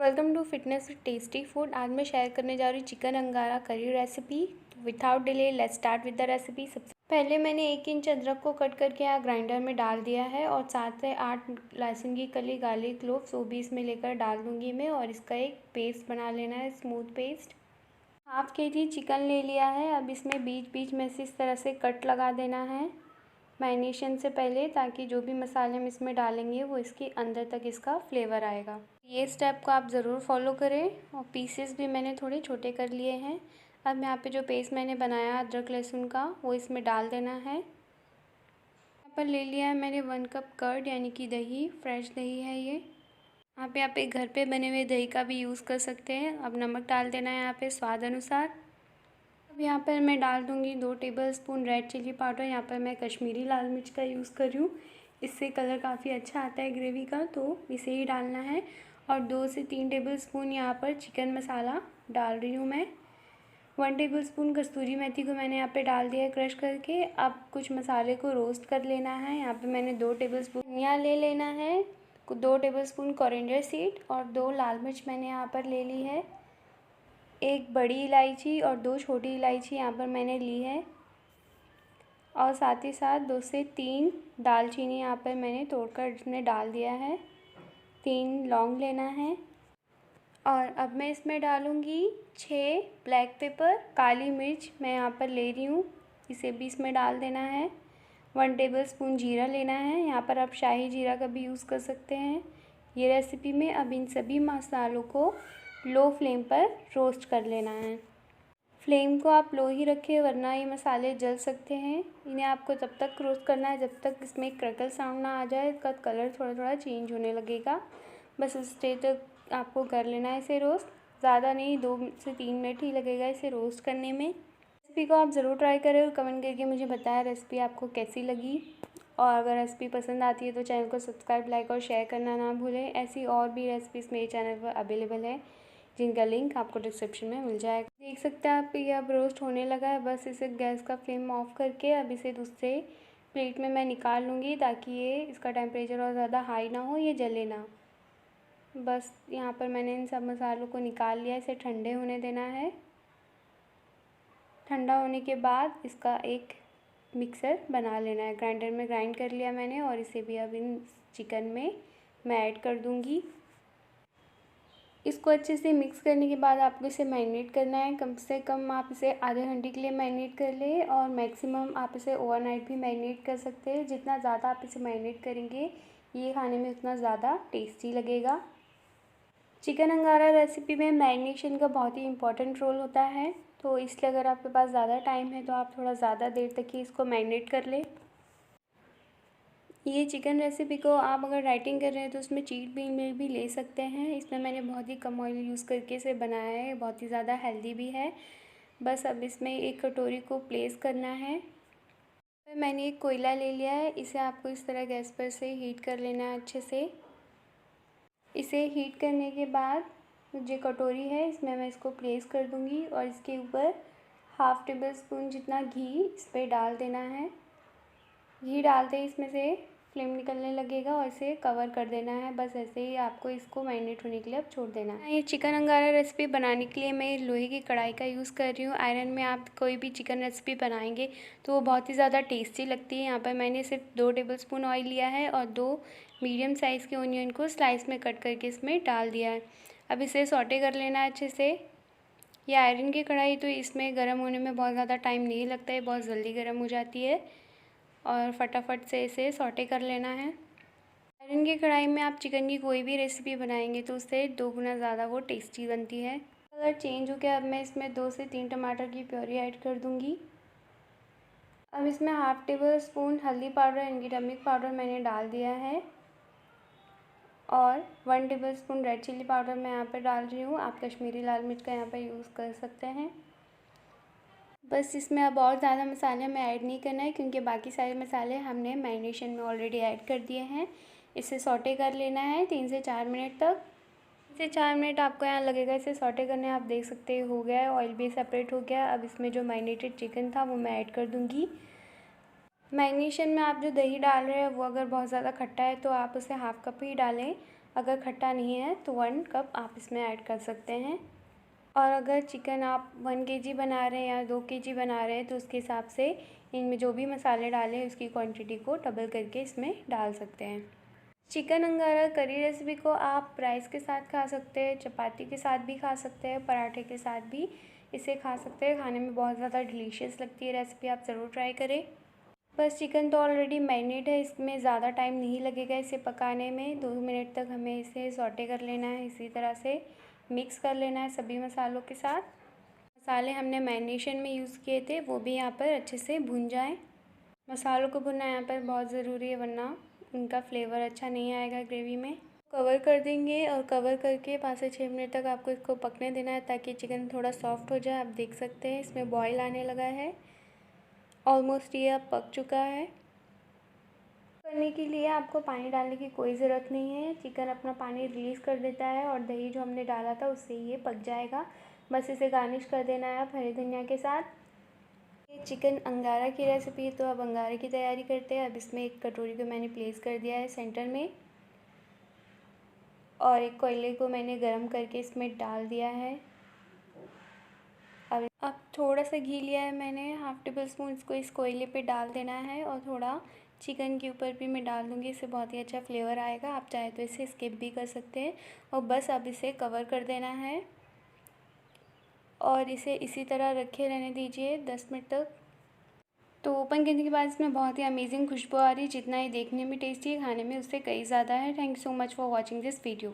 Welcome to fitness tasty food. आज मैं share करने जा रही हूँ चिकन अंगारा curry recipe. Without delay let's start with the recipe. सबसे पहले मैंने 1 इंच अदरक को कट करके यहाँ ग्राइंडर में डाल दिया है और 7 से 8 लहसुन की कली, गार्लिक क्लोव्स वो भी इसमें लेकर डाल दूँगी मैं और इसका एक पेस्ट बना लेना है, smooth paste. Half KG chicken ले लिया है। अब इसमें बीच बीच में से इस तरह से कट लगा देना है मैरिनेशन से पहले, ताकि जो भी मसाले हम इसमें डालेंगे वो इसके अंदर तक इसका फ्लेवर आएगा। ये स्टेप को आप ज़रूर फॉलो करें। और पीसेस भी मैंने थोड़े छोटे कर लिए हैं। अब यहाँ पे जो पेस्ट मैंने बनाया अदरक लहसुन का वो इसमें डाल देना है। यहाँ पर ले लिया है मैंने 1 कप कर्ड यानी कि दही, फ्रेश दही है ये। आप घर पे बने हुए दही का भी यूज़ कर सकते हैं। अब नमक डाल देना है यहाँ पे स्वाद अनुसार। अब यहाँ पर मैं डाल दूँगी 2 टेबलस्पून रेड चिली पाउडर। यहाँ पर मैं कश्मीरी लाल मिर्च का यूज़ कर रही हूँ, इससे कलर काफ़ी अच्छा आता है ग्रेवी का, तो इसे ही डालना है। और 2 से 3 टेबलस्पून यहाँ पर चिकन मसाला डाल रही हूँ मैं। 1 टेबलस्पून कस्तूरी मेथी को मैंने यहाँ पे डाल दिया है क्रश करके। अब कुछ मसाले को रोस्ट कर लेना है। यहाँ पे मैंने 2 टेबलस्पून धनिया ले लेना है, 2 टेबलस्पून कोरिएंडर सीड और 2 लाल मिर्च मैंने यहाँ पर ले ली है। 1 बड़ी इलायची और 2 छोटी इलायची यहाँ पर मैंने ली है। और साथ ही साथ 2 से 3 दालचीनी यहाँ पर मैंने तोड़कर इसमें डाल दिया है। 3 लौंग लेना है। और अब मैं इसमें डालूँगी 6 ब्लैक पेपर, काली मिर्च मैं यहाँ पर ले रही हूँ, इसे भी इसमें डाल देना है। 1 टेबलस्पून जीरा लेना है। यहाँ पर आप शाही जीरा का भी यूज़ कर सकते हैं ये रेसिपी में। अब इन सभी मसालों को लो फ्लेम पर रोस्ट कर लेना है। फ्लेम को आप लो ही रखें वरना ये मसाले जल सकते हैं। इन्हें आपको तब तक रोस्ट करना है जब तक इसमें क्रैकल साउंड ना आ जाए, इसका कलर थोड़ा थोड़ा चेंज होने लगेगा। बस उस स्टेज तक आपको कर लेना है इसे रोस्ट। ज़्यादा नहीं, 2 से 3 मिनट ही लगेगा इसे रोस्ट करने में। रेसिपी को आप ज़रूर ट्राई करें और कमेंट करके मुझे बताएं रेसिपी आपको कैसी लगी। और अगर रेसिपी पसंद आती है तो चैनल को सब्सक्राइब, लाइक और शेयर करना ना भूलें। ऐसी और भी रेसिपीज़ मेरे चैनल पर अवेलेबल है जिनका लिंक आपको डिस्क्रिप्शन में मिल जाएगा। देख सकते हैं आप ये अब रोस्ट होने लगा है। बस इसे गैस का फ्लेम ऑफ करके अब इसे दूसरे प्लेट में मैं निकाल लूँगी, ताकि ये इसका टेम्परेचर और ज़्यादा हाई ना हो, ये जले ना। बस यहाँ पर मैंने इन सब मसालों को निकाल लिया। इसे ठंडे होने देना है। ठंडा होने के बाद इसका एक मिक्सर बना लेना है। ग्राइंडर में ग्राइंड कर लिया मैंने और इसे भी अब इन चिकन में मैं ऐड कर दूँगी। इसको अच्छे से मिक्स करने के बाद आपको इसे मैरिनेट करना है। कम से कम आप इसे आधे घंटे के लिए मैरिनेट कर लें और मैक्सिमम आप इसे ओवरनाइट भी मैरिनेट कर सकते हैं। जितना ज़्यादा आप इसे मैरिनेट करेंगे ये खाने में उतना ज़्यादा टेस्टी लगेगा। चिकन अंगारा रेसिपी में मैरिनेशन का बहुत ही इम्पोर्टेंट रोल होता है, तो इसलिए अगर आपके पास ज़्यादा टाइम है तो आप थोड़ा ज़्यादा देर तक ही इसको मैरिनेट कर लें। ये चिकन रेसिपी को आप अगर राइटिंग कर रहे हैं तो उसमें चीट मील में भी ले सकते हैं। इसमें मैंने बहुत ही कम ऑयल यूज़ करके इसे बनाया है, बहुत ही ज़्यादा हेल्दी भी है। बस अब इसमें एक कटोरी को प्लेस करना है। मैंने एक कोयला ले लिया है, इसे आपको इस तरह गैस पर से हीट कर लेना है अच्छे से। इसे हीट करने के बाद जो कटोरी है इसमें मैं इसको प्लेस कर दूँगी और इसके ऊपर हाफ़ टेबल स्पून जितना घी इस पर डाल देना है। घी डालते ही इसमें से फ्लेम निकलने लगेगा और इसे कवर कर देना है। बस ऐसे ही आपको इसको मैरिनेट होने के लिए अब छोड़ देना है। ये चिकन अंगारा रेसिपी बनाने के लिए मैं लोहे की कढ़ाई का यूज़ कर रही हूँ। आयरन में आप कोई भी चिकन रेसिपी बनाएंगे तो वो बहुत ही ज़्यादा टेस्टी लगती है। यहाँ पर मैंने सिर्फ 2 टेबलस्पून ऑयल लिया है और 2 मीडियम साइज़ के ऑनियन को स्लाइस में कट करके इसमें डाल दिया है। अब इसे सौटे कर लेना है अच्छे से। ये आयरन की कढ़ाई तो इसमें गर्म होने में बहुत ज़्यादा टाइम नहीं लगता है, बहुत जल्दी गर्म हो जाती है और फटाफट से इसे सौटे कर लेना है। आयरन की कढ़ाई में आप चिकन की कोई भी रेसिपी बनाएंगे तो उससे 2 गुना ज़्यादा वो टेस्टी बनती है। कलर चेंज हो गया। अब मैं इसमें 2 से 3 टमाटर की प्योरी ऐड कर दूँगी। अब इसमें हाफ़ टेबल स्पून हल्दी पाउडर यानी टर्मरिक पाउडर मैंने डाल दिया है और 1 tablespoon red chilli powder मैं यहाँ पर डाल रही हूँ। आप कश्मीरी लाल मिर्च का यहाँ पर यूज़ कर सकते हैं। बस इसमें अब और ज़्यादा मसाले हमें ऐड नहीं करना है, क्योंकि बाकी सारे मसाले हमने मैरिनेशन में ऑलरेडी ऐड कर दिए हैं। इसे सौटे कर लेना है 3 से 4 मिनट तक। 3 से 4 मिनट आपको यहाँ लगेगा इसे सौटे करने। आप देख सकते हो गया है, ऑयल भी सेपरेट हो गया। अब इसमें जो मैरिनेटेड चिकन था वो मैं ऐड कर दूँगी। मैरिनेशन में आप जो दही डाल रहे हैं वो अगर बहुत ज़्यादा खट्टा है तो आप उसे हाफ़ कप ही डालें अगर खट्टा नहीं है तो 1 कप आप इसमें ऐड कर सकते हैं। और अगर चिकन आप 1 केजी बना रहे हैं या 2 केजी बना रहे हैं तो उसके हिसाब से इनमें जो भी मसाले डाले हैं उसकी क्वांटिटी को डबल करके इसमें डाल सकते हैं। चिकन अंगारा करी रेसिपी को आप राइस के साथ खा सकते हैं, चपाती के साथ भी खा सकते हैं, पराठे के साथ भी इसे खा सकते हैं। खाने में बहुत ज़्यादा डिलीशियस लगती है रेसिपी, आप ज़रूर ट्राई करें। बस चिकन तो ऑलरेडी मैरिनेट है, इसमें ज़्यादा टाइम नहीं लगेगा इसे पकाने में। 2 मिनट तक हमें इसे सौटे कर लेना है, इसी तरह से मिक्स कर लेना है सभी मसालों के साथ। मसाले हमने मैरिनेशन में यूज़ किए थे वो भी यहाँ पर अच्छे से भुन जाएँ। मसालों को भुनना यहाँ पर बहुत ज़रूरी है, वरना उनका फ्लेवर अच्छा नहीं आएगा ग्रेवी में। कवर कर देंगे और कवर करके 5 से 6 मिनट तक आपको इसको पकने देना है ताकि चिकन थोड़ा सॉफ्ट हो जाए। आप देख सकते हैं इसमें बॉयल आने लगा है, ऑलमोस्ट ये अब पक चुका है। करने के लिए आपको पानी डालने की कोई ज़रूरत नहीं है, चिकन अपना पानी रिलीज़ कर देता है और दही जो हमने डाला था उससे ये पक जाएगा। बस इसे गार्निश कर देना है आप हरी धनिया के साथ। ये चिकन अंगारा की रेसिपी है तो अब अंगारे की तैयारी करते हैं। अब इसमें एक कटोरी को मैंने प्लेस कर दिया है सेंटर में और एक कोयले को मैंने गरम करके इसमें डाल दिया है। अब थोड़ा सा घी लिया है मैंने, 1/2 टेबल स्पून इसको इस कोयले पे डाल देना है और थोड़ा चिकन के ऊपर भी मैं डाल दूँगी, इससे बहुत ही अच्छा फ्लेवर आएगा। आप चाहे तो इसे स्किप भी कर सकते हैं और बस अब इसे कवर कर देना है और इसे इसी तरह रखे रहने दीजिए 10 मिनट तक। तो ओपन करने के बाद इसमें बहुत ही अमेजिंग खुशबू आ रही है। जितना ये देखने में टेस्टी है, खाने में उससे कई ज़्यादा है। Thank you so much for watching this video.